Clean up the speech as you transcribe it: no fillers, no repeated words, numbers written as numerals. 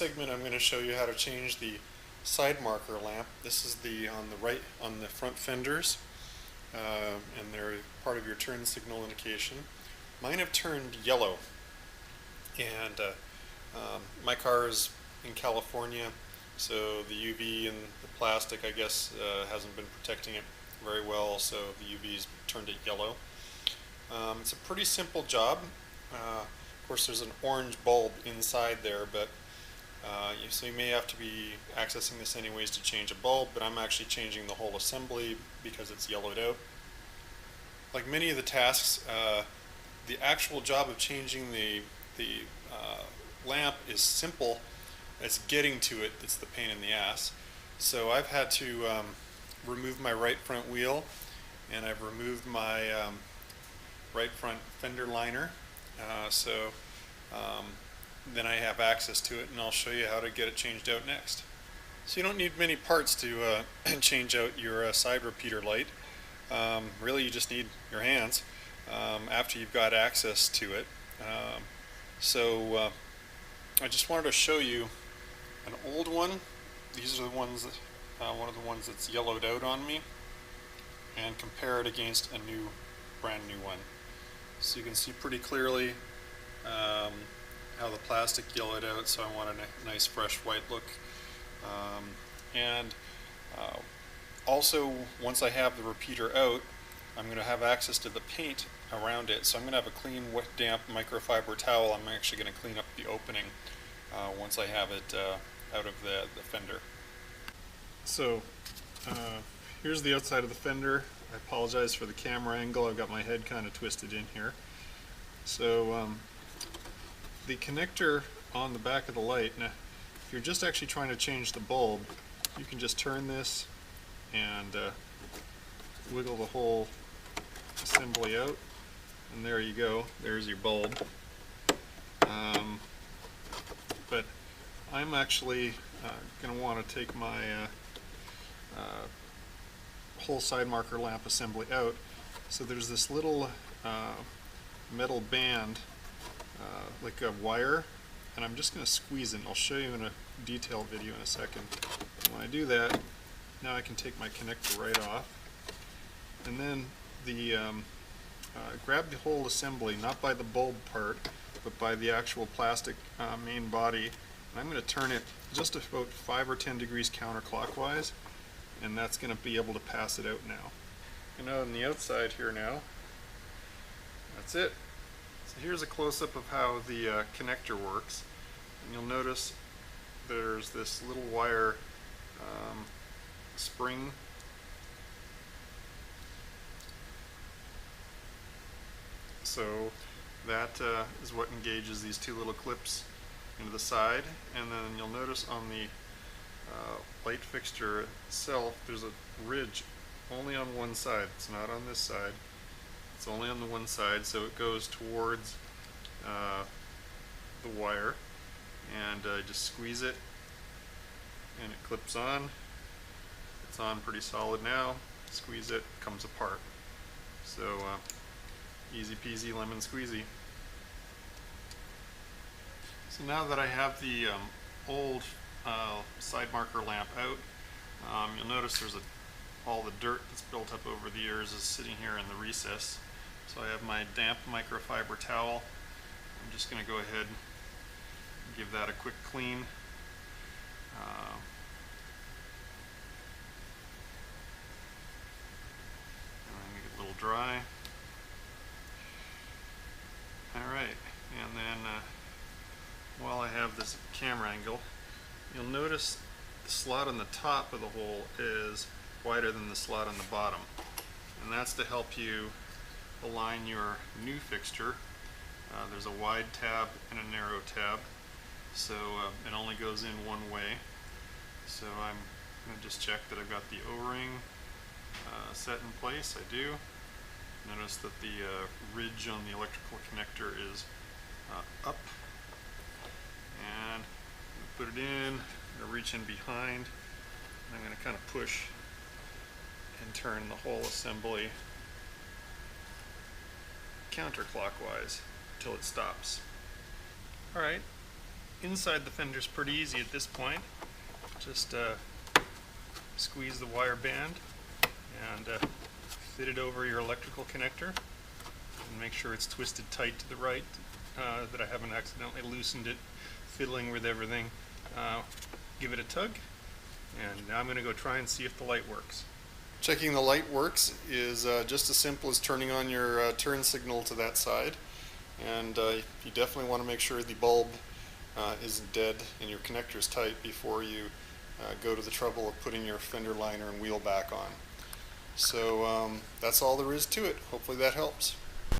segment I'm going to show you how to change the side marker lamp. This is on the right on the front fenders, and they're part of your turn signal indication. Mine have turned yellow, and my car is in California, so the UV and the plastic, I guess, hasn't been protecting it very well, so the UV's turned it yellow. It's a pretty simple job. Of course, there's an orange bulb inside there, but so you may have to be accessing this anyways to change a bulb, but I'm actually changing the whole assembly because it's yellowed out. Like many of the tasks, the actual job of changing the lamp is simple. It's getting to it that's the pain in the ass. So I've had to remove my right front wheel, and I've removed my right front fender liner. Then I have access to it, and I'll show you how to get it changed out next. So you don't need many parts to change out your side repeater light. Really, you just need your hands after you've got access to it. I just wanted to show you an old one. These are the ones that, one of the ones that's yellowed out on me, and compare it against a brand new one. So you can see pretty clearly how the plastic yellowed out, so I want a nice fresh white look. Also, once I have the repeater out, I'm going to have access to the paint around it, so I'm going to have a clean, wet, damp microfiber towel. I'm actually going to clean up the opening once I have it out of the fender. So here's the outside of the fender. I apologize for the camera angle. I've got my head kind of twisted in here. So the connector on the back of the light, now if you're just actually trying to change the bulb, you can just turn this and wiggle the whole assembly out, and there you go, there's your bulb. But I'm actually going to want to take my whole side marker lamp assembly out. So there's this little metal band, like a wire, and I'm just going to squeeze it, and I'll show you in a detailed video in a second. And when I do that, now I can take my connector right off, and then grab the whole assembly, not by the bulb part, but by the actual plastic main body, and I'm going to turn it just about 5 or 10 degrees counterclockwise, and that's going to be able to pass it out now. And on the outside here now, that's it. So here's a close-up of how the connector works, and you'll notice there's this little wire spring. So that is what engages these two little clips into the side, and then you'll notice on the light fixture itself there's a ridge only on one side. It's not on this side. It's only on the one side, so it goes towards the wire, and just squeeze it and it clips on. It's on pretty solid now. Squeeze it, comes apart. So easy peasy lemon squeezy. So now that I have the old side marker lamp out, you'll notice there's all the dirt that's built up over the years is sitting here in the recess. So I have my damp microfiber towel. I'm just going to go ahead and give that a quick clean. And make it a little dry. Alright, and then while I have this camera angle, you'll notice the slot on the top of the hole is wider than the slot on the bottom, and that's to help you align your new fixture. There's a wide tab and a narrow tab, so it only goes in one way. So I'm going to just check that I've got the O-ring set in place. I do. Notice that the ridge on the electrical connector is up, and put it in. I'm going to reach in behind, and I'm going to kind of push and turn the whole assembly counterclockwise until it stops. Alright, inside the fender is pretty easy at this point. Just squeeze the wire band and fit it over your electrical connector, and make sure it's twisted tight to the right, that I haven't accidentally loosened it fiddling with everything. Give it a tug, and now I'm going to go try and see if the light works. Checking the light works is just as simple as turning on your turn signal to that side, and you definitely want to make sure the bulb isn't dead and your connector is tight before you go to the trouble of putting your fender liner and wheel back on. So that's all there is to it. Hopefully that helps.